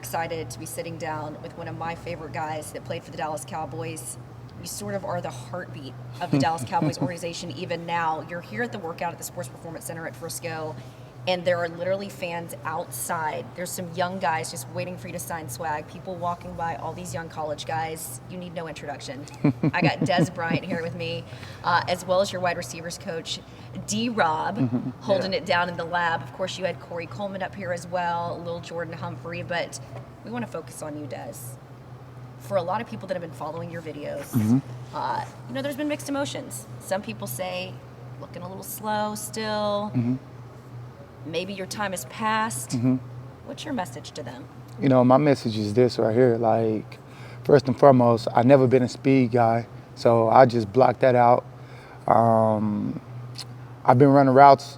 excited to be sitting down with one of my favorite guys that played for the Dallas Cowboys. You sort of are the heartbeat of the Dallas Cowboys organization even now. You're here at the workout at the Sports Performance Center at Frisco, and there are literally fans outside. There's some young guys just waiting for you to sign swag. People walking by, all these young college guys. You need no introduction. I got Dez Bryant here with me, as well as your wide receivers coach, D-Rob, holding it down in the lab. Of course, you had Corey Coleman up here as well, Lil Jordan Humphrey, but we want to focus on you, Dez. For a lot of people that have been following your videos, there's been mixed emotions. Some people say, looking a little slow still. Maybe your time has passed. What's your message to them? My message is this right here. Like, first and foremost, I've never been a speed guy, so I just blocked that out. I've been running routes.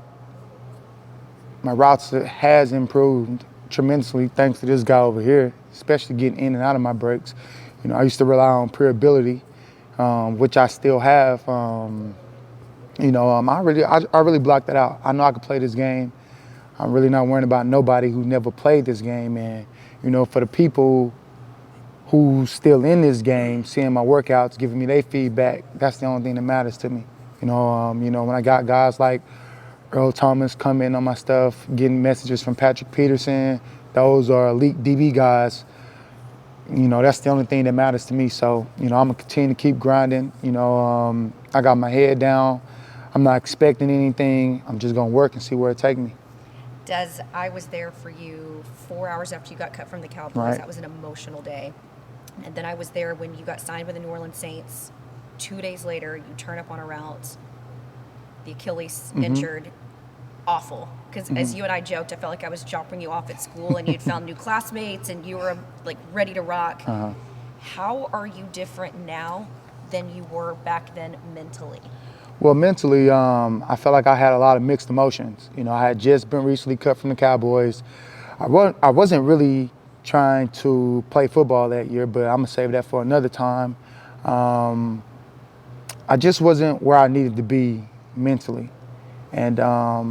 My routes has improved tremendously thanks to this guy over here, especially getting in and out of my breaks. I used to rely on pure ability, which I still have. I really blocked that out. I know I could play this game. I'm really not worrying about nobody who never played this game. And, for the people who's still in this game, seeing my workouts, giving me their feedback, that's the only thing that matters to me. When I got guys like Earl Thomas coming on my stuff, getting messages from Patrick Peterson, those are elite DB guys. That's the only thing that matters to me. So, I'm gonna continue to keep grinding. I got my head down. I'm not expecting anything. I'm just gonna work and see where it takes me. Dez, I was there for you 4 hours after you got cut from the Cowboys. Right. That was an emotional day. And then I was there when you got signed with the New Orleans Saints. 2 days later, you turn up on a route, the Achilles injured, awful. Because as you and I joked, I felt like I was dropping you off at school and you'd found new classmates and you were like ready to rock. How are you different now than you were back then mentally? Well, mentally, I felt like I had a lot of mixed emotions. I had just been recently cut from the Cowboys. I wasn't really trying to play football that year, but I'm gonna save that for another time. I just wasn't where I needed to be mentally. And I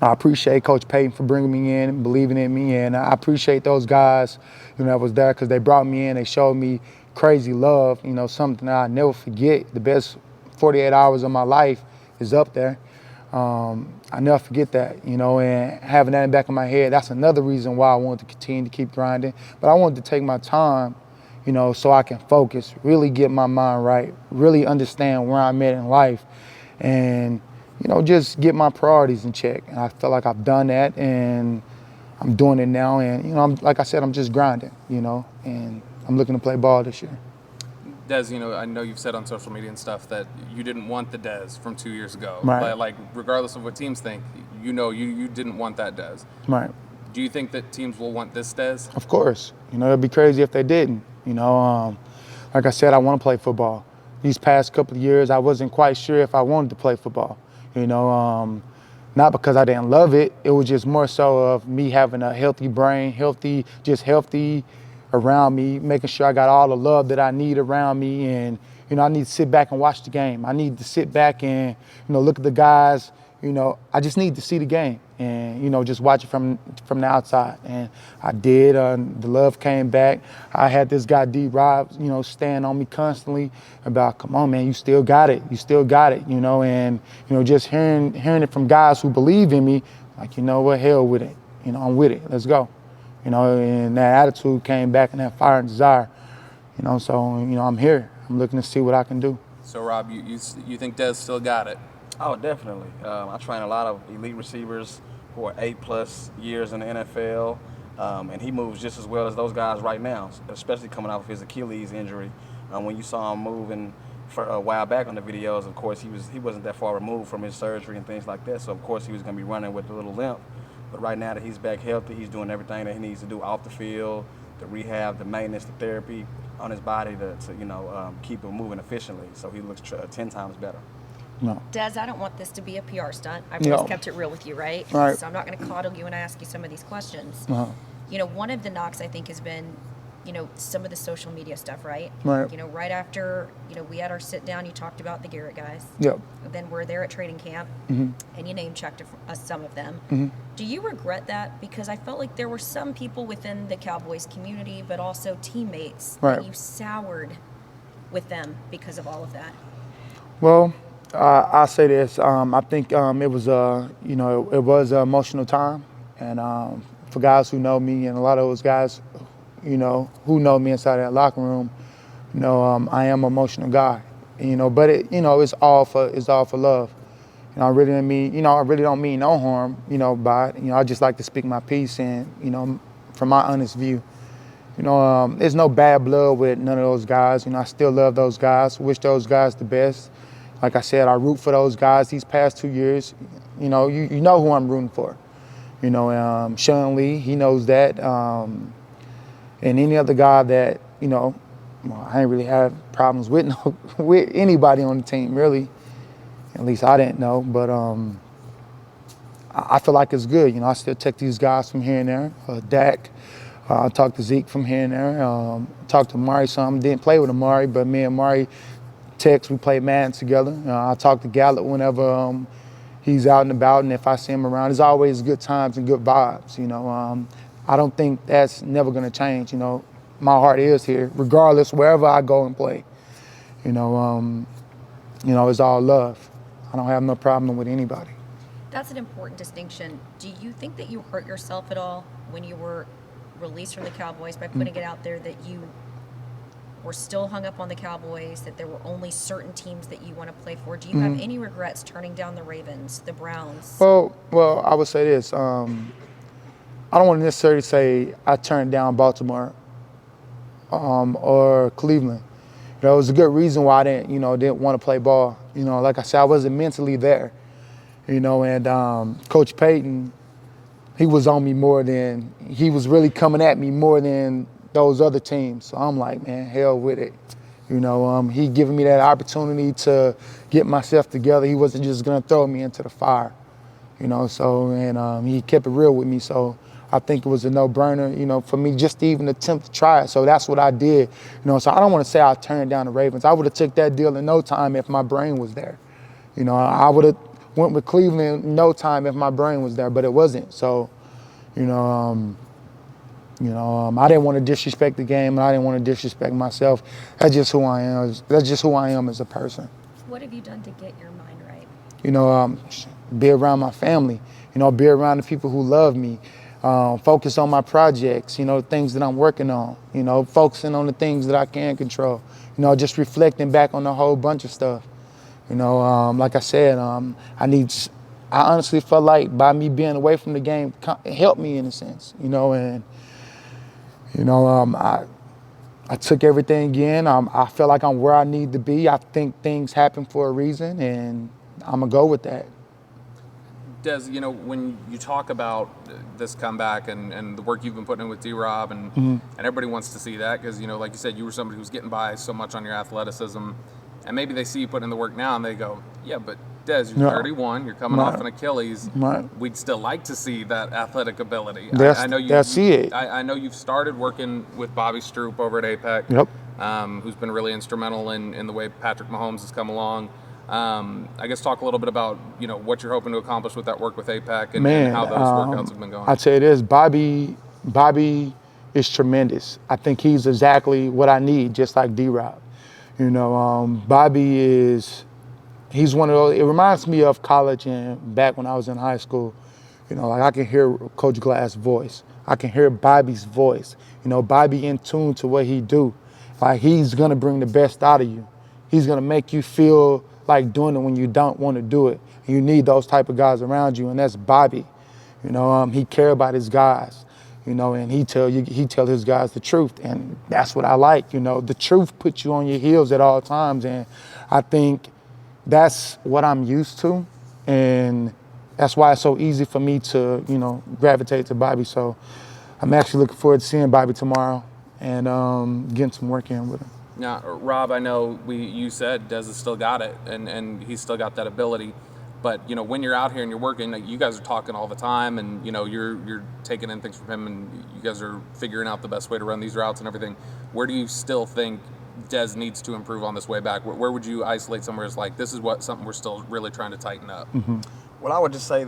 appreciate Coach Payton for bringing me in and believing in me. And I appreciate those guys, that was there because they brought me in. They showed me crazy love, something that I never forget. The best 48 hours of my life is up there. I never forget that, and having that in the back of my head, that's another reason why I wanted to continue to keep grinding. But I wanted to take my time, so I can focus, really get my mind right, really understand where I'm at in life, and, just get my priorities in check. And I feel like I've done that, and I'm doing it now. And, like I said, I'm just grinding, and I'm looking to play ball this year. Dez, I know you've said on social media and stuff that you didn't want the Dez from 2 years ago. Right. Like, regardless of what teams think, you didn't want that Dez. Right. Do you think that teams will want this Dez? Of course. It'd be crazy if they didn't. Like I said, I want to play football. These past couple of years, I wasn't quite sure if I wanted to play football. Not because I didn't love it. It was just more so of me having a healthy brain, healthy around me, making sure I got all the love that I need around me. And, I need to sit back and watch the game. I need to sit back and, look at the guys. I just need to see the game and, just watch it from the outside. And I did. The love came back. I had this guy, D-Rob, staying on me constantly about, come on, man, you still got it. You still got it, and, just hearing it from guys who believe in me, like, what, hell with it. I'm with it. Let's go. And that attitude came back and that fire and desire, so, I'm here. I'm looking to see what I can do. So, Rob, you think Dez still got it? Oh, definitely. I train a lot of elite receivers who are 8+ years in the NFL, and he moves just as well as those guys right now, especially coming off of his Achilles injury. When you saw him moving for a while back on the videos, of course, he wasn't that far removed from his surgery and things like that, so of course he was going to be running with a little limp. But right now that he's back healthy, he's doing everything that he needs to do off the field, the rehab, the maintenance, the therapy on his body to keep him moving efficiently. So he looks 10 times better. No. Dez, I don't want this to be a PR stunt. I've just kept it real with you, right? Right. So I'm not going to coddle you and ask you some of these questions. Uh-huh. One of the knocks I think has been, some of the social media stuff, right? Right. Right after, we had our sit down, you talked about the Garrett guys. Yep. Then we're there at training camp, and you name checked us some of them. Do you regret that? Because I felt like there were some people within the Cowboys community, but also teammates, that you soured with them because of all of that. Well, I'll say this. I think it was it was an emotional time, and for guys who know me, and a lot of those guys, who know me inside that locker room, I am an emotional guy. But it's all for love. I really don't mean no harm, by it. I just like to speak my piece and, from my honest view. There's no bad blood with none of those guys. I still love those guys, wish those guys the best. Like I said, I root for those guys these past 2 years. You know who I'm rooting for. Sean Lee, he knows that. And any other guy that, I ain't really have problems with with anybody on the team, really. At least I didn't know. But I feel like it's good. I still text these guys from here and there. Dak. I talked to Zeke from here and there. Talked to Amari some. Didn't play with Amari, but me and Amari text. We play Madden together. I talk to Gallup whenever he's out and about, and if I see him around. It's always good times and good vibes. I don't think that's never going to change. My heart is here, regardless wherever I go and play. It's all love. I don't have no problem with anybody. That's an important distinction. Do you think that you hurt yourself at all when you were released from the Cowboys by putting it out there that you were still hung up on the Cowboys, that there were only certain teams that you want to play for? Do you have any regrets turning down the Ravens, the Browns? Well, I would say this. I don't want to necessarily say I turned down Baltimore or Cleveland. It was a good reason why I didn't want to play ball. Like I said, I wasn't mentally there. And Coach Payton, he was on me he was really coming at me more than those other teams. So I'm like, man, hell with it. He giving me that opportunity to get myself together. He wasn't just gonna throw me into the fire, and he kept it real with me. So I think it was a no-brainer, for me just to even attempt to try it. So that's what I did, So I don't want to say I turned down the Ravens. I would have took that deal in no time if my brain was there. I would have went with Cleveland in no time if my brain was there, but it wasn't. So, I didn't want to disrespect the game, and I didn't want to disrespect myself. That's just who I am. That's just who I am as a person. What have you done to get your mind right? Be around my family. Be around the people who love me. Focus on my projects. The things that I'm working on. Focusing on the things that I can control. Just reflecting back on a whole bunch of stuff. Like I said, I honestly felt like by me being away from the game, it helped me in a sense, and I took everything in. I feel like I'm where I need to be. I think things happen for a reason, and I'm gonna go with that. Dez, when you talk about this comeback and the work you've been putting in with D-Rob, and everybody wants to see that because, like you said, you were somebody who's getting by so much on your athleticism. And maybe they see you putting in the work now and they go, yeah, but Dez, you're 31, you're coming off an Achilles. We'd still like to see that athletic ability. I know you've started working with Bobby Stroop over at APEC, who's been really instrumental in the way Patrick Mahomes has come along. I guess talk a little bit about, what you're hoping to accomplish with that work with APEC and how those workouts have been going. I'll tell you this, Bobby is tremendous. I think he's exactly what I need, just like D-Rob. Bobby he's one of those, it reminds me of college and back when I was in high school. Like I can hear Coach Glass' voice. I can hear Bobby's voice. Bobby in tune to what he do. Like he's gonna bring the best out of you. He's gonna make you feel like doing it when you don't want to do it. You need those type of guys around you, and that's Bobby. He care about his guys. And he tell his guys the truth, and that's what I like. The truth puts you on your heels at all times, and I think that's what I'm used to, and that's why it's so easy for me to, gravitate to Bobby. So I'm actually looking forward to seeing Bobby tomorrow and getting some work in with him. Now, Rob, I know you said Dez has still got it, and he's still got that ability. But when you're out here and you're working, like, you guys are talking all the time, and you're taking in things from him, and you guys are figuring out the best way to run these routes and everything. Where do you still think Dez needs to improve on this way back? Where would you isolate somewhere as like, this is something we're still really trying to tighten up? Well, I would just say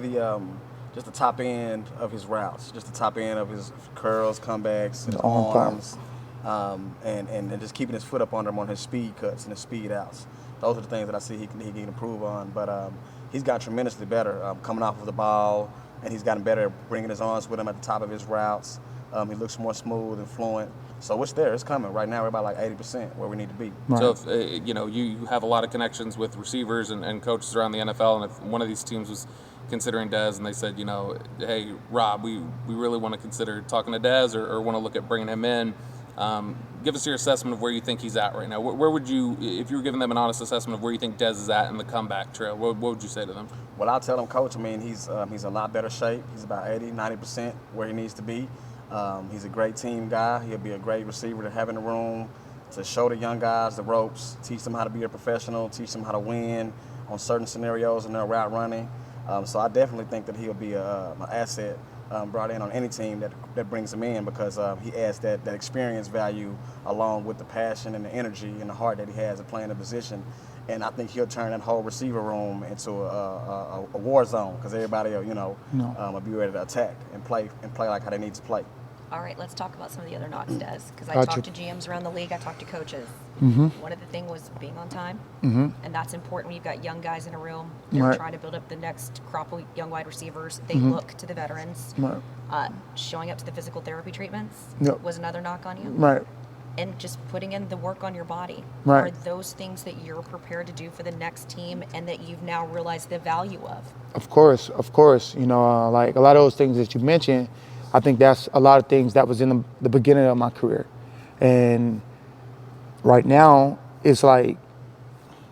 just the top end of his routes, just the top end of his curls, comebacks, his arms, and just keeping his foot up under him on his speed cuts and his speed outs. Those are the things that I see he can improve on. But he's got tremendously better coming off of the ball, and he's gotten better at bringing his arms with him at the top of his routes. He looks more smooth and fluent. So it's there. It's coming. Right now, we're about like 80% where we need to be. Right. So if you have a lot of connections with receivers and coaches around the NFL, and if one of these teams was considering Dez and they said, hey, Rob, we really want to consider talking to Dez or want to look at bringing him in, give us your assessment of where you think he's at right now. Where would you, if you were giving them an honest assessment of where you think Dez is at in the comeback trail, what would you say to them? Well, I'll tell them, Coach, he's a lot better shape. He's about 80-90% where he needs to be. He's a great team guy. He'll be a great receiver to have in the room, to show the young guys the ropes, teach them how to be a professional, teach them how to win on certain scenarios in their route running. So I definitely think that he'll be an asset brought in on any team that brings him in, because he adds that experience value along with the passion and the energy and the heart that he has of playing the position. And I think he'll turn that whole receiver room into a war zone, because everybody will, will be ready to attack and play like how they need to play. All right, let's talk about some of the other knocks, Des, because I Gotcha. talked to GMs around the league, I talked to coaches. One of the things was being on time, and that's important when you've got young guys in a room. They're Right. trying to build up the next crop of young wide receivers. They look to the veterans. Right. Showing up to the physical therapy treatments Yep. was another knock on you. Right. And just putting in the work on your body. Right. Are those things that you're prepared to do for the next team and that you've now realized the value of? Of course. Like a lot of those things that you mentioned, I think that's a lot of things that was in the beginning of my career. And right now, it's like,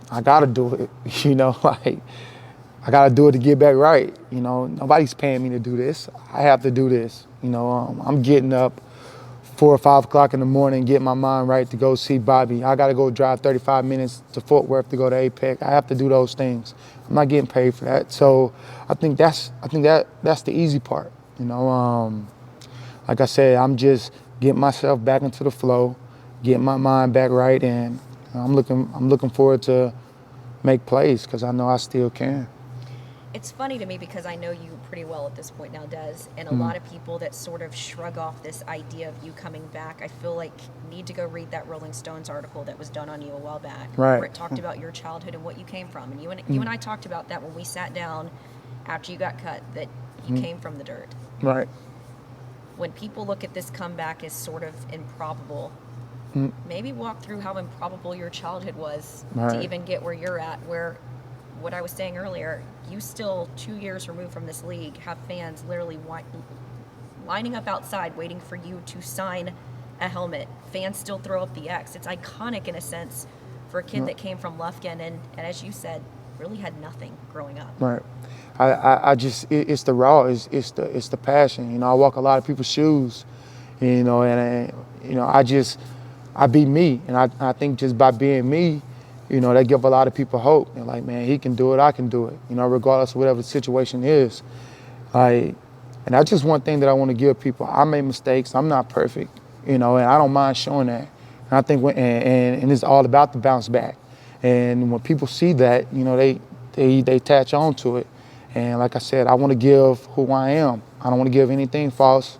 I gotta do it, like, I gotta do it to get back right. Nobody's paying me to do this. I have to do this. I'm getting up 4 or 5 o'clock in the morning, getting my mind right to go see Bobby. I gotta go drive 35 minutes to Fort Worth to go to APEC. I have to do those things. I'm not getting paid for that. So I think that's the easy part. Like I said, I'm just getting myself back into the flow, getting my mind back right, and I'm looking forward to make plays, because I know I still can. It's funny to me because I know you pretty well at this point now, Des, and a lot of people that sort of shrug off this idea of you coming back, I feel like need to go read that Rolling Stones article that was done on you a while back, Right. where it talked about your childhood and what you came from. And you and I talked about that when we sat down after you got cut, that you came from the dirt. Right. When people look at this comeback as sort of improbable, maybe walk through how improbable your childhood was to Right. even get where you're at, where what I was saying earlier, you still 2 years removed from this league have fans literally lining up outside waiting for you to sign a helmet. Fans still throw up the X. It's iconic in a sense for a kid that came from Lufkin and as you said, really had nothing growing up. Right. I just, it's the raw, it's the passion. I walk a lot of people's shoes, and I be me. And I think just by being me, that give a lot of people hope. And like, man, he can do it, I can do it, regardless of whatever the situation is. And that's just one thing that I want to give people. I made mistakes, I'm not perfect, and I don't mind showing that. And I think, and it's all about the bounce back. And when people see that, they attach on to it. And like I said, I want to give who I am. I don't want to give anything false.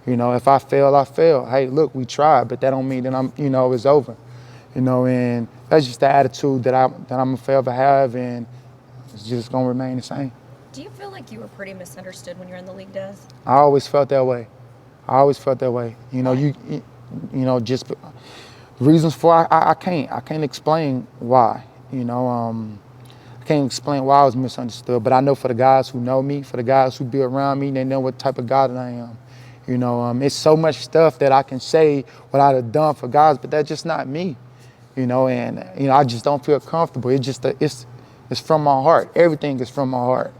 If I fail, I fail. Hey, look, we tried, but that don't mean that I'm, it's over. And that's just the attitude that I'm gonna forever have, and it's just gonna remain the same. Do you feel like you were pretty misunderstood when you're in the league, Des? I always felt that way. Just reasons for I can't explain why. I can't explain why I was misunderstood, but I know for the guys who know me, for the guys who be around me, they know what type of guy that I am. It's so much stuff that I can say what I'd have done for guys, but that's just not me. I just don't feel comfortable. It's from my heart. Everything is from my heart.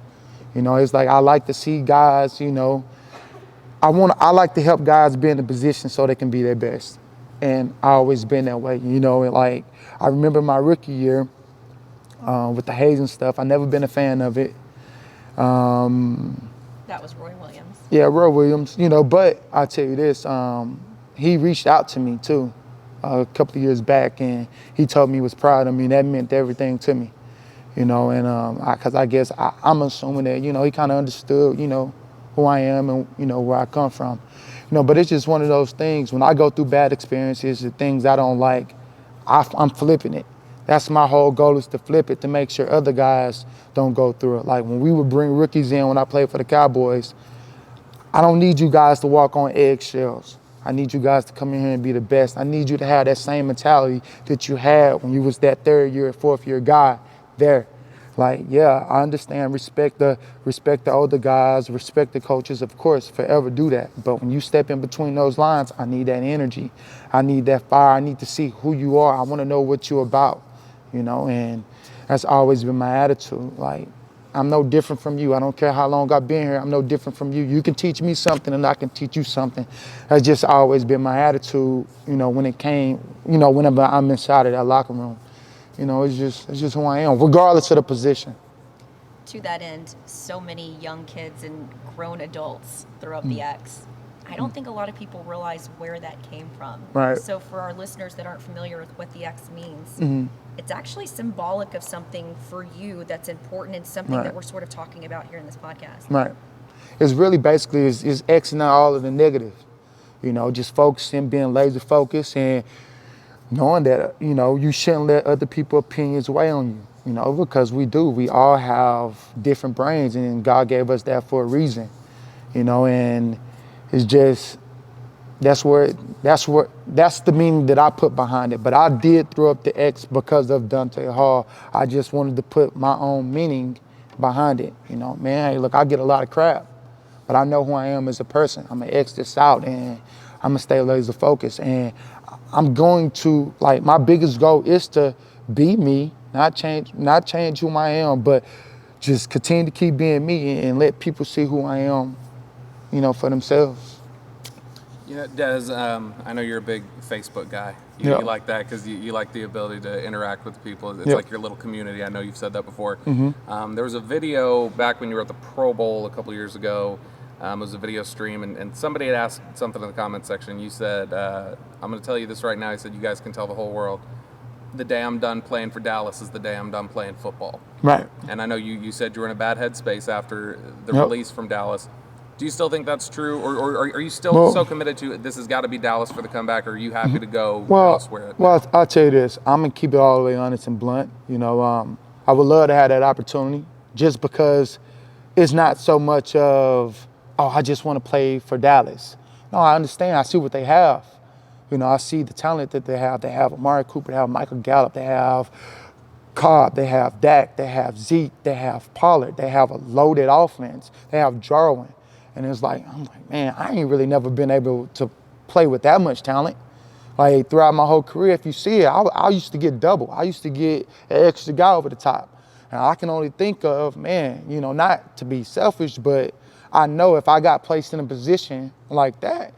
It's like I like to see guys, I like to help guys be in a position so they can be their best. And I always been that way, and like I remember my rookie year, with the hazing stuff. I never been a fan of it. That was Roy Williams. Yeah, Roy Williams, but I'll tell you this, he reached out to me too a couple of years back, and he told me he was proud of me, and that meant everything to me, and because I guess I'm assuming that, he kind of understood, who I am and, where I come from. But it's just one of those things, when I go through bad experiences, the things I don't like, I'm flipping it. That's my whole goal, is to flip it, to make sure other guys don't go through it. Like when we would bring rookies in when I played for the Cowboys, I don't need you guys to walk on eggshells. I need you guys to come in here and be the best. I need you to have that same mentality that you had when you was that third year, fourth year guy there. Like, yeah, I understand, respect the older guys, respect the coaches, of course, forever do that. But when you step in between those lines, I need that energy. I need that fire. I need to see who you are. I want to know what you're about, and that's always been my attitude. Like, I'm no different from you. I don't care how long I've been here. I'm no different from you. You can teach me something and I can teach you something. That's just always been my attitude, when it came, whenever I'm inside of that locker room. It's just who I am, regardless of the position. To that end, so many young kids and grown adults throw up the X. I don't think a lot of people realize where that came from. Right. So for our listeners that aren't familiar with what the X means, it's actually symbolic of something for you that's important and something that we're sort of talking about here in this podcast. Right. It's really basically is Xing out all of the negative. Just focusing, being laser focused, and knowing that, you shouldn't let other people's opinions weigh on you, because we do. We all have different brains, and God gave us that for a reason, and it's just, that's the meaning that I put behind it. But I did throw up the X because of Dante Hall. I just wanted to put my own meaning behind it. Man, hey, look, I get a lot of crap, but I know who I am as a person. I'm gonna X this out, and I'm gonna stay laser focused. And I'm going to, my biggest goal is to be me, not change who I am, but just continue to keep being me and let people see who I am, for themselves. Dez, I know you're a big Facebook guy. You like that because you like the ability to interact with people. It's like your little community. I know you've said that before. There was a video back when you were at the Pro Bowl a couple years ago. It was a video stream, and somebody had asked something in the comment section. You said, I'm going to tell you this right now. He said, you guys can tell the whole world, the day I'm done playing for Dallas is the day I'm done playing football. Right. And I know you said you were in a bad headspace after the release from Dallas. Do you still think that's true, or are you still so committed to it, this has got to be Dallas for the comeback, or are you happy to go elsewhere? Well, I'll tell you this. I'm going to keep it all the way honest and blunt. I would love to have that opportunity, just because it's not so much of, I just want to play for Dallas. No, I understand. I see what they have. I see the talent that they have. They have Amari Cooper, they have Michael Gallup, they have Cobb, they have Dak, they have Zeke, they have Pollard, they have a loaded offense, they have Jarwin. And I'm like, man, I ain't really never been able to play with that much talent. Like, throughout my whole career, if you see it, I used to get double. I used to get an extra guy over the top. And I can only think of, man, not to be selfish, but I know if I got placed in a position like that,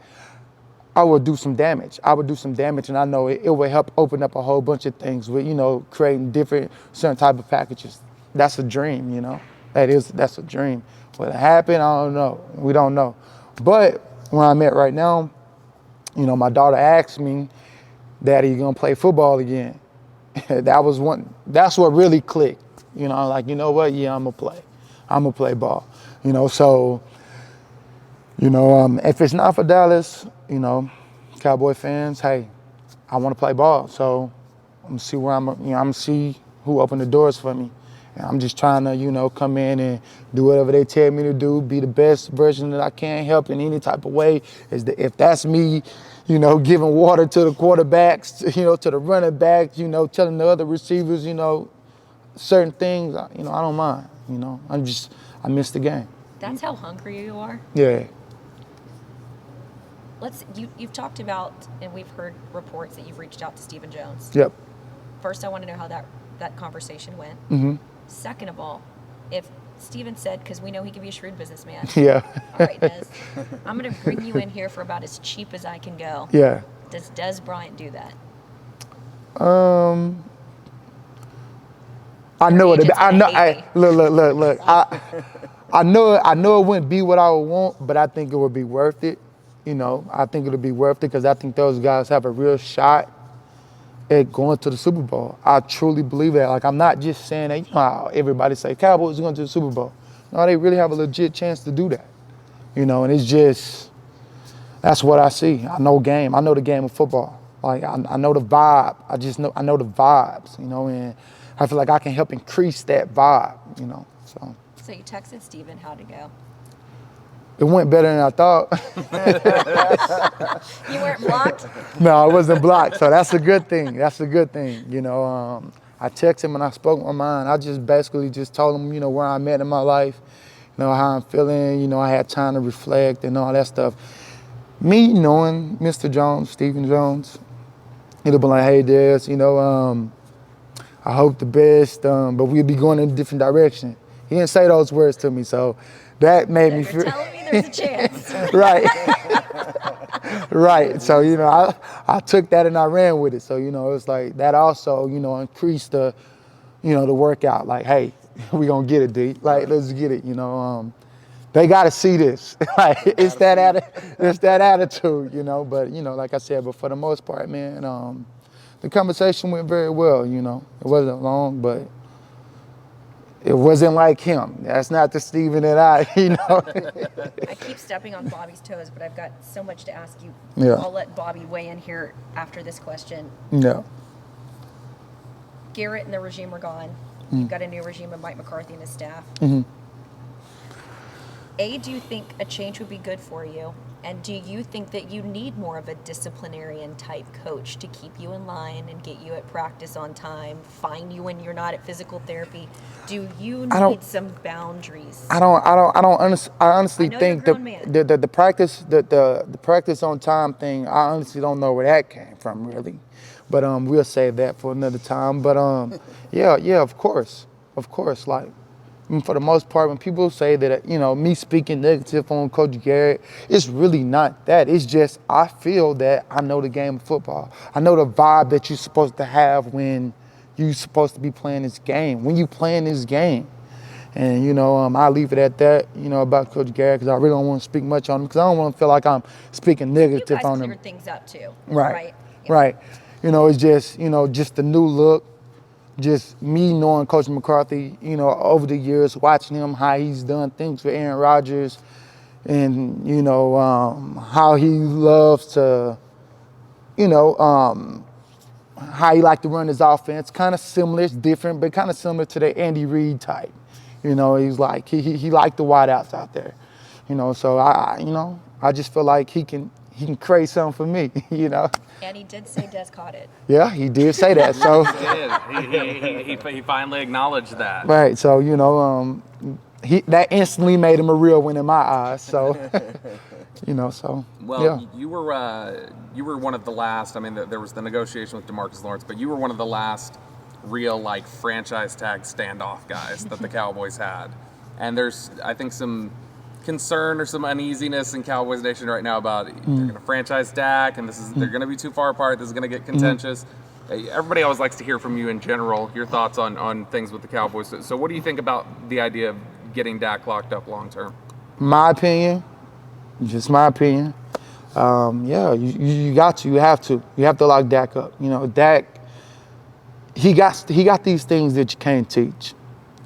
I would do some damage. And I know it would help open up a whole bunch of things with, creating certain type of packages. That's a dream, That's a dream. Will it happen? I don't know. We don't know. But where I'm at right now, my daughter asked me, Daddy, you gonna play football again? That's what really clicked. Like, you know what? Yeah, I'm gonna play ball. So, if it's not for Dallas, Cowboy fans, hey, I want to play ball. So I'm gonna see where I'm gonna see who opened the doors for me. And I'm just trying to, come in and do whatever they tell me to do, be the best version that I can, help in any type of way. If that's me, giving water to the quarterbacks, to the running backs, telling the other receivers, certain things, I don't mind. I miss the game. That's how hungry you are? Yeah. You've talked about, and we've heard reports that you've reached out to Stephen Jones. Yep. First, I want to know how that conversation went. Second of all, if Stephen said, because we know he can be a shrewd businessman. Yeah. All right, Dez, I'm going to bring you in here for about as cheap as I can go. Yeah. Does Dez Bryant do that? I know it. agent's I gonna know. hate me. Look. I know it wouldn't be what I would want, but I think it would be worth it. You know, I think it'll be worth it because I think those guys have a real shot at going to the Super Bowl. I truly believe that. Like, I'm not just saying that, you know how everybody say Cowboys are going to the Super Bowl. No, they really have a legit chance to do that. You know, and it's just, that's what I see. I know the game of football. Like, I know the vibe. I know the vibes, you know, and I feel like I can help increase that vibe, you know, so. So you texted Steven, how'd it go? It went better than I thought. You weren't blocked? No, I wasn't blocked, so that's a good thing. You know, I texted him and I spoke my mind. I just basically just told him, you know, where I'm at in my life, you know, how I'm feeling. You know, I had time to reflect and all that stuff. Me knowing Mr. Jones, Stephen Jones, he'd have been like, hey, Dez, you know, I hope the best, but we'll be going in a different direction. He didn't say those words to me, so that made me feel. You're telling me there's a chance. Right. Right. So, you know, I took that and I ran with it. So, you know, it's like that also, you know, increased the, you know, the workout. Like, hey, we gonna get it, D. Like, let's get it. You know, they gotta see this. Like, it's that attitude, you know. But, you know, like I said, but for the most part, man, the conversation went very well. You know, it wasn't long, but it wasn't like him. That's not the Steven that I, you know. I keep stepping on Bobby's toes, but I've got so much to ask you. Yeah. I'll let Bobby weigh in here after this question. No. Garrett and the regime are gone. You've got a new regime of Mike McCarthy and his staff. Mm-hmm. Do you think a change would be good for you? And do you think that you need more of a disciplinarian type coach to keep you in line and get you at practice on time, fine you when you're not at physical therapy? Do you need some boundaries? I honestly I know think you're a grown man. the practice on time thing, I honestly don't know where that came from really. But we'll save that for another time. But yeah, of course. Like, I mean, for the most part, when people say that, you know, me speaking negative on Coach Garrett, it's really not that. It's just I feel that I know the game of football. I know the vibe that you're supposed to have when you're supposed to be playing this game, when you playing this game. And, you know, I'll leave it at that, you know, about Coach Garrett, because I really don't want to speak much on him, because I don't want to feel like I'm speaking negative You guys on him. cleared things up too, Right. Yeah. Right. You know, it's just, you know, just the new look. Just me knowing Coach McCarthy, you know, over the years, watching him, how he's done things with Aaron Rodgers, and, you know, how he loves to, you know, how he liked to run his offense. Kind of similar, it's different, but kind of similar to the Andy Reid type. You know, he's like, he liked the wideouts out there. You know, so I just feel like he can create something for me, you know. And he did say Dez caught it. Yeah, he did say that. So He finally acknowledged that. right. So, you know, that instantly made him a real one in my eyes. So, you know, so Well, yeah. you were one of the last. I mean, there was the negotiation with DeMarcus Lawrence, but you were one of the last real like franchise tag standoff guys that the Cowboys had. And there's, I think, some concern or some uneasiness in Cowboys Nation right now about they're going to franchise Dak, and they're going to be too far apart. This is going to get contentious. Everybody always likes to hear from you in general, your thoughts on things with the Cowboys. So what do you think about the idea of getting Dak locked up long term? My opinion, just my opinion. Yeah, you have to lock Dak up. You know, Dak, he got these things that you can't teach.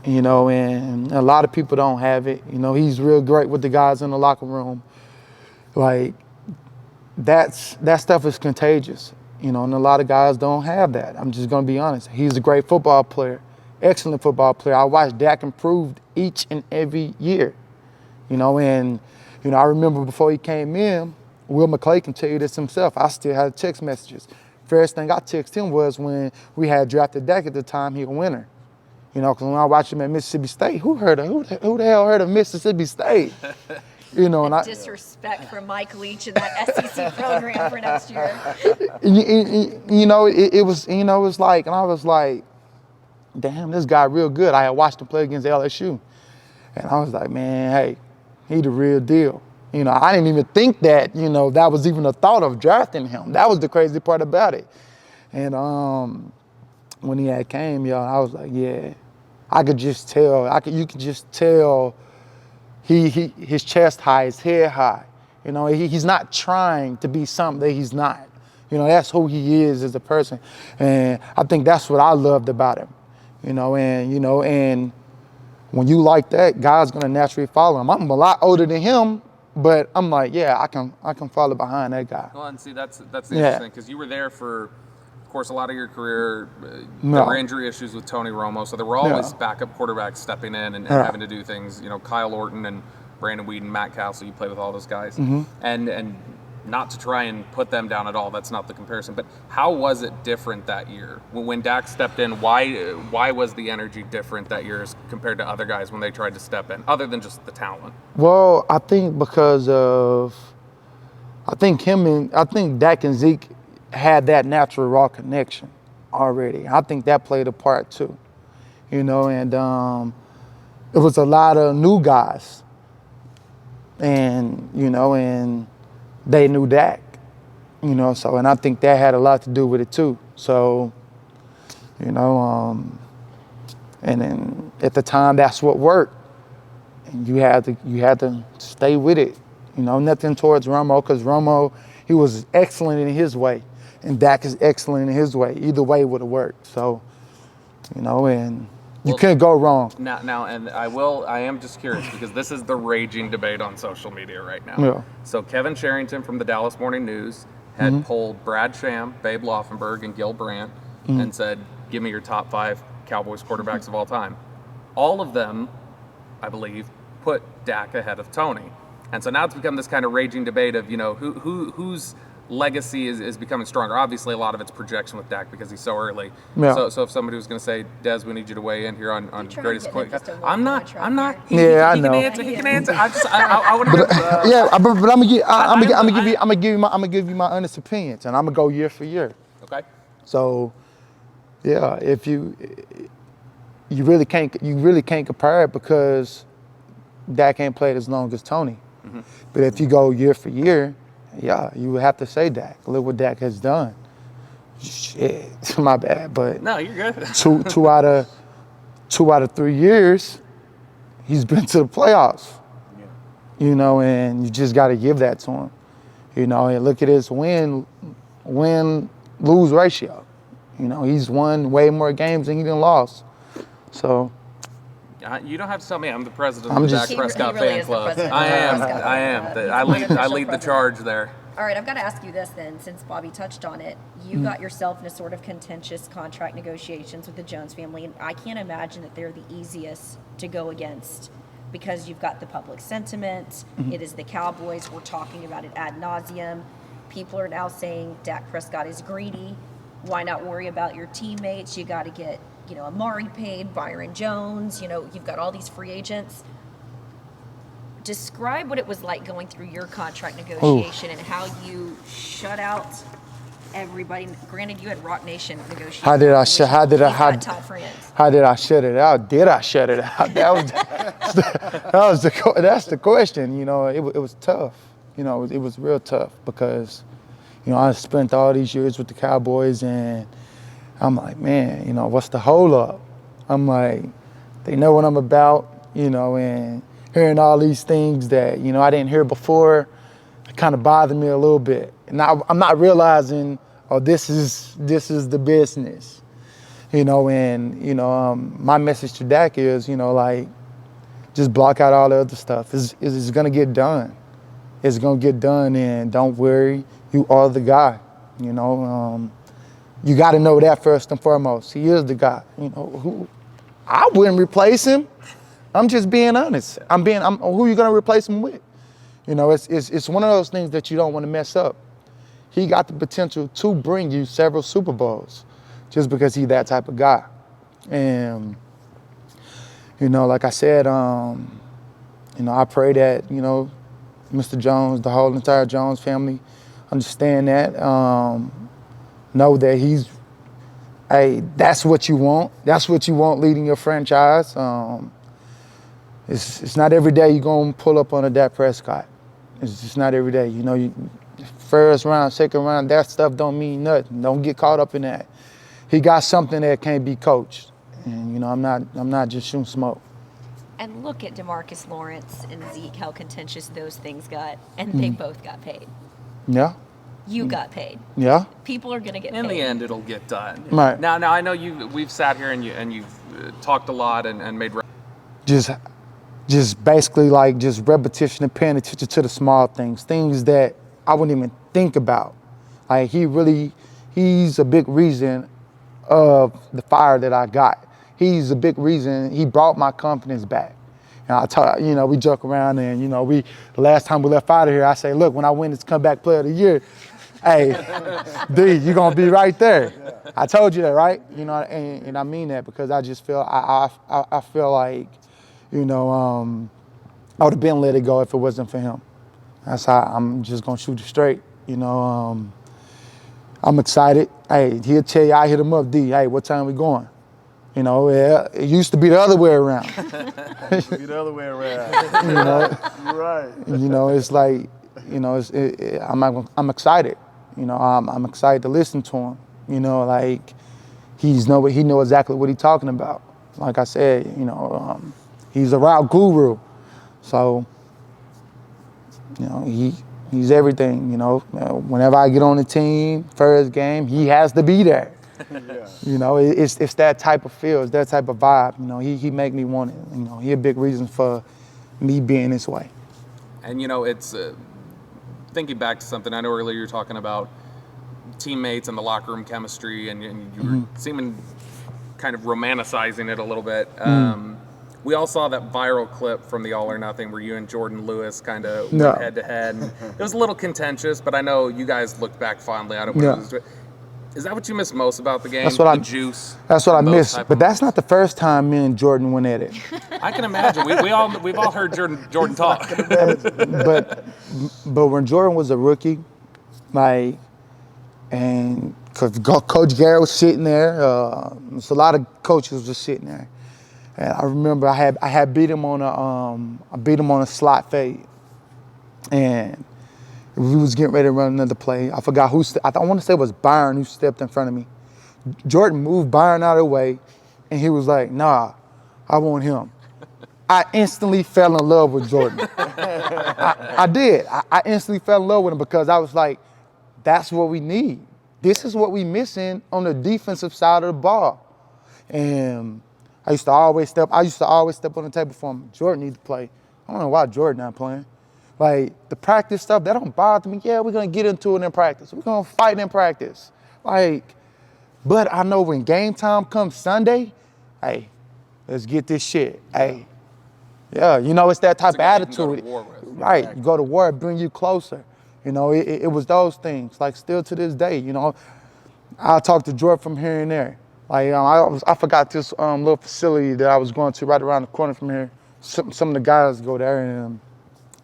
You know, and a lot of people don't have it. You know, he's real great with the guys in the locker room. Like, that stuff is contagious. You know, and a lot of guys don't have that. I'm just going to be honest. He's a great football player, excellent football player. I watched Dak improve each and every year. You know, and, you know, I remember before he came in, Will McClay can tell you this himself. I still had text messages. First thing I texted him was when we had drafted Dak at the time, he was a winner. You know, because when I watched him at Mississippi State, who the hell heard of Mississippi State? You know, and Disrespect for Mike Leach and that SEC program for next year. You know, it was like, and I was like, damn, this guy real good. I had watched him play against LSU, and I was like, man, hey, he the real deal. You know, I didn't even think that, you know, that was even a thought of drafting him. That was the crazy part about it. And when he had came, y'all, I was like, yeah, I could just tell. You could just tell his chest high, his head high. You know, he's not trying to be something that he's not. You know, that's who he is as a person. And I think that's what I loved about him. And when you like that, God's gonna naturally follow him. I'm a lot older than him, but I'm like, yeah, I can follow behind that guy. Well, and see, that's interesting because you were there for, of course, a lot of your career. There were injury issues with Tony Romo, so there were always backup quarterbacks stepping in and having to do things. You know, Kyle Orton and Brandon Weeden, Matt Castle. You played with all those guys, and not to try and put them down at all. That's not the comparison. But how was it different that year when Dak stepped in? Why was the energy different that year as compared to other guys when they tried to step in, other than just the talent? Well, I think because of, I think Dak and Zeke had that natural raw connection already. I think that played a part too, and it was a lot of new guys, and they knew Dak, and I think that had a lot to do with it too. So, and then at the time that's what worked, and you had to stay with it. Nothing towards Romo, because Romo, he was excellent in his way, and Dak is excellent in his way. Either way would have worked. So, and you couldn't go wrong. Now, and I am just curious because this is the raging debate on social media right now. Yeah. So Kevin Sherrington from the Dallas Morning News had polled Brad Sham, Babe Laufenberg, and Gil Brandt and said, give me your top 5 Cowboys quarterbacks of all time. All of them, I believe, put Dak ahead of Tony. And so now it's become this kind of raging debate of, whose legacy is becoming stronger. Obviously, a lot of it's projection with Dak because he's so early. Yeah. So if somebody was going to say, Des, we need you to weigh in here on greatest quick. quarterback. I'm not. Yeah, I know. He can answer. I want to. But I'm gonna give you my honest opinions, and I'm gonna go year for year. Okay. So, yeah, if you really can't compare it because Dak ain't played as long as Tony. But if you go year for year, yeah, you would have to say Dak. Look what Dak has done. Shit, my bad, but No, you're good. two out of 3 years, he's been to the playoffs. And you just got to give that to him. And look at his win-lose ratio. He's won way more games than he done lost. So. You don't have to tell me. I'm the president I'm of the just- Dak Prescott He really fan is the club. president I of the am. Prescott I am. fan club. I He's lead. the I official lead the president. charge there. All right, I've got to ask you this then, since Bobby touched on it. You got yourself in a sort of contentious contract negotiations with the Jones family, and I can't imagine that they're the easiest to go against because you've got the public sentiment. It is the Cowboys. We're talking about it ad nauseum. People are now saying Dak Prescott is greedy. Why not worry about your teammates? You got to get, Amari paid, Byron Jones. You've got all these free agents. Describe what it was like going through your contract negotiation and how you shut out everybody. Granted, you had Rock Nation negotiations. How did I top friends. How did I shut it out? Did I shut it out? That's the question. It was tough. It was real tough because, I spent all these years with the Cowboys, and I'm like, man, what's the hold up? I'm like, they know what I'm about, and hearing all these things that, I didn't hear before, it kind of bothered me a little bit. And I'm not realizing, this is the business, my message to Dak is, just block out all the other stuff. It's gonna get done. It's gonna get done, and don't worry, you are the guy, you got to know that first and foremost. He is the guy, who I wouldn't replace him. I'm just being honest. Who are you gonna replace him with? It's one of those things that you don't want to mess up. He got the potential to bring you several Super Bowls just because he's that type of guy. And, like I said, I pray that, Mr. Jones, the whole entire Jones family, understand that, know that that's what you want. That's what you want leading your franchise. It's not every day you're going to pull up on a Dak Prescott. It's just not every day. First round, second round, that stuff don't mean nothing. Don't get caught up in that. He got something that can't be coached. And you know, I'm not just shooting smoke. And look at DeMarcus Lawrence and Zeke, how contentious those things got, and they both got paid. Yeah. You got paid. Yeah. People are gonna get paid. In the end, it'll get done. Right. Now I know we've sat here and you've talked a lot and made. Just basically like just repetition and paying attention to the small things that I wouldn't even think about. Like he's a big reason of the fire that I got. He's a big reason. He brought my confidence back. And we joke around and the last time we left out of here, I say, look, when I win this comeback player of the year, hey, D, you're gonna be right there. Yeah. I told you that, right? And I mean that because I just feel I feel like, I would have been let it go if it wasn't for him. That's how I'm just gonna shoot it straight. I'm excited. Hey, he'll tell you, I hit him up, D, hey, what time we going? It used to be the other way around. Be the other way around. You're right. It's like, I'm excited. I'm excited to listen to him. Like he knows exactly what he's talking about. Like I said, he's a route guru. So, he's everything, Whenever I get on the team, first game, he has to be there. Yeah. It's that type of feel, it's that type of vibe. He make me want it. He a big reason for me being this way. And it's thinking back to something I know earlier you were talking about teammates and the locker room chemistry, and you were seeming kind of romanticizing it a little bit. We all saw that viral clip from the All or Nothing where you and Jordan Lewis kind of went head to head. And it was a little contentious, but I know you guys looked back fondly on it. Is that what you miss most about the game? Juice. That's what I miss. But that's not the first time me and Jordan went at it. I can imagine. We've all heard Jordan talk. but when Jordan was a rookie, and because Coach Garrett was sitting there, so a lot of coaches were sitting there, and I remember I had beat him on a slot fade, and we was getting ready to run another play. I forgot who. I want to say it was Byron who stepped in front of me. Jordan moved Byron out of the way, and he was like, "Nah, I want him." I instantly fell in love with Jordan. I did. I instantly fell in love with him because I was like, "That's what we need. This is what we missing on the defensive side of the ball." And I used to always step on the table for him. Jordan needs to play. I don't know why Jordan not playing. Like, the practice stuff, that don't bother me. Yeah, we're going to get into it in practice. We're going to fight in practice. But I know when game time comes Sunday, hey, let's get this shit. Hey, yeah, it's that type of attitude. Right, you go to war, it bring you closer. It was those things. Like, still to this day, I'll talk to Jordan from here and there. Like, I forgot this little facility that I was going to right around the corner from here. Some of the guys go there, and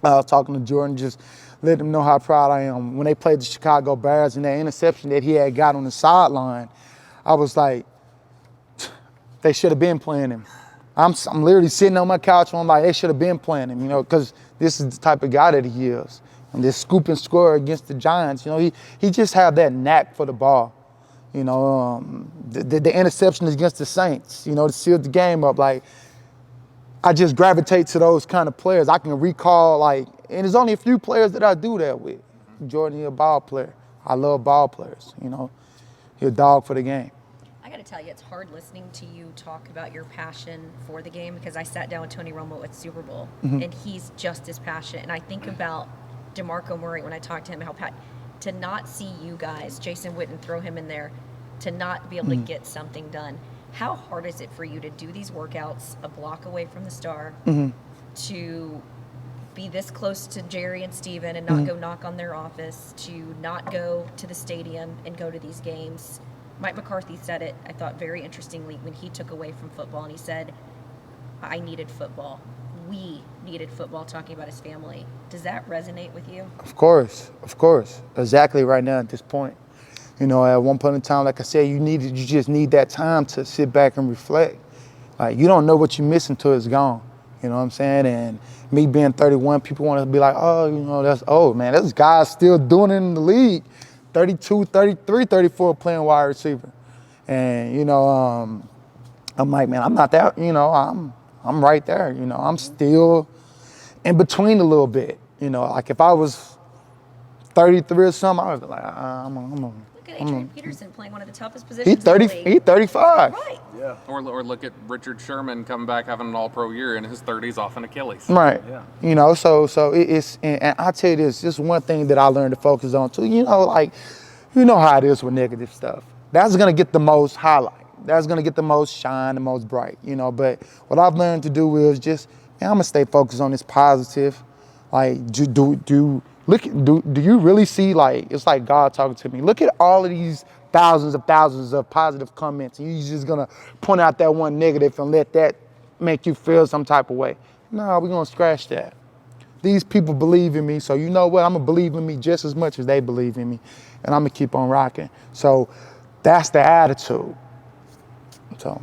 I was talking to Jordan, just let him know how proud I am. When they played the Chicago Bears and that interception that he had got on the sideline, I was like, they should have been playing him. I'm literally sitting on my couch and I'm like, they should have been playing him, because this is the type of guy that he is. And this scoop and score against the Giants, he just had that knack for the ball. The interception against the Saints, to seal the game up. Like, I just gravitate to those kind of players. I can recall, and there's only a few players that I do that with. Jordan, he a ball player. I love ball players, He a dog for the game. I got to tell you, it's hard listening to you talk about your passion for the game because I sat down with Tony Romo at Super Bowl, and he's just as passionate. And I think about DeMarco Murray when I talk to him, to not see you guys, Jason Witten, throw him in there, to not be able to get something done. How hard is it for you to do these workouts a block away from the star, to be this close to Jerry and Steven and not go knock on their office, to not go to the stadium and go to these games? Mike McCarthy said it, I thought, very interestingly when he took away from football, and he said, I needed football. We needed football, talking about his family. Does that resonate with you? Of course. Exactly right now at this point. At one point in time, like I said, you just need that time to sit back and reflect. Like, you don't know what you're missing till it's gone. You know what I'm saying? And me being 31, people want to be like, oh, that's old, man. There's guys still doing it in the league, 32, 33, 34, playing wide receiver. And, I'm like, man, I'm not that, I'm right there, I'm still in between a little bit, like if I was 33 or something, I was like, Look at Adrian Peterson playing one of the toughest positions he's 30, in the league. he's 35. Right. Yeah. Or look at Richard Sherman coming back having an All-Pro year in his 30s off an Achilles. Right. Yeah. So it's, and I tell you this, just one thing that I learned to focus on too, like, how it is with negative stuff. That's going to get the most highlight. That's going to get the most shine, the most bright, But what I've learned to do is just, man, I'm going to stay focused on this positive. Like, do you really see, like, it's like God talking to me. Look at all of these thousands of positive comments. And you're just going to point out that one negative and let that make you feel some type of way. No, we're going to scratch that. These people believe in me, so you know what? I'm going to believe in me just as much as they believe in me. And I'm going to keep on rocking. So that's the attitude. So.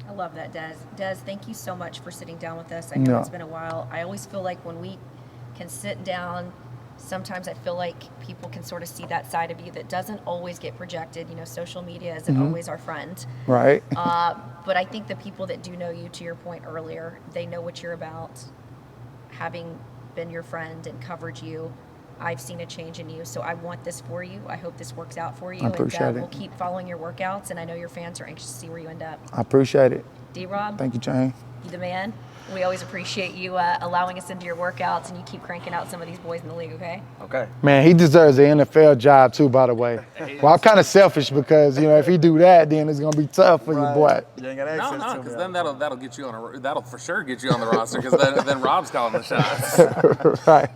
I love that, Dez. Dez, thank you so much for sitting down with us. I know Yeah. it's been a while. I always feel like when we can sit down, sometimes I feel like people can sort of see that side of you that doesn't always get projected. Social media isn't always our friend. Right. But I think the people that do know you, to your point earlier, they know what you're about. Having been your friend and covered you, I've seen a change in you. So I want this for you. I hope this works out for you. I appreciate and it. we'll keep following your workouts, and I know your fans are anxious to see where you end up. I appreciate it. D-Rob, Thank you, Jane. you the man. We always appreciate you allowing us into your workouts, and you keep cranking out some of these boys in the league, okay? Okay. Man, he deserves an NFL job too, by the way. Well, I'm kind of selfish because, if he do that, then it's going to be tough for your boy. You ain't got No, access to because me. then that'll get you on that'll for sure get you on the roster because then Rob's calling the shots. Right.